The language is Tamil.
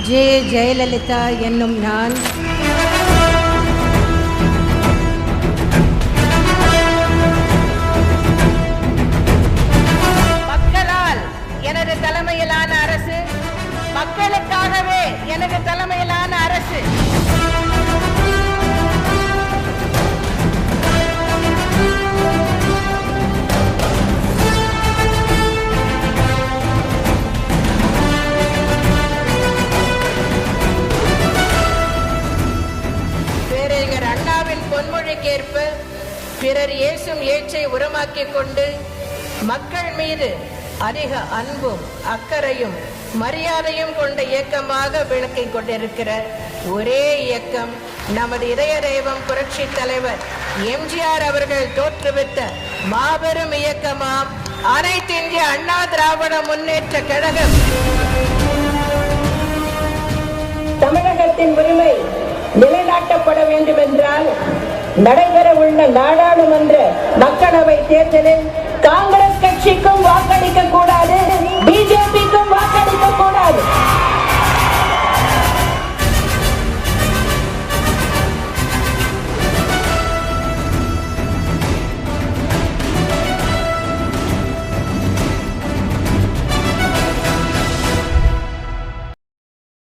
ஜே ஜெயலலிதா என்னும் நான் மக்களால் எனது தலைமையிலான அரசு, மக்களுக்காகவே எனது தலைமையிலான அரசு. அண்ணாவின் பொன்மொழிக்கேற்ப பிறர் ஏசும் ஏச்சை உரமாக்கிக் கொண்டு மக்கள் மீது அதிக அன்பும் அக்கறையும் மரியாதையும் கொண்ட இயக்கமாக விளக்கிக் கொண்டிருக்கிற ஒரே இயக்கம் நமது இதய தெய்வம் புரட்சி தலைவர் எம்ஜிஆர் அவர்கள் தோற்றுவித்த மாபெரும் இயக்கமாம் அனைத்து இந்திய அண்ணா திராவிட முன்னேற்ற கழகம். தமிழகத்தின் உரிமை நிலைநாட்டப்பட வேண்டும் என்றால் நடைபெறவுள்ள நாடாளுமன்ற மக்களவை தேர்தலில் காங்கிரஸ் கட்சிக்கும் வாக்களிக்க கூடாது, பிஜேபி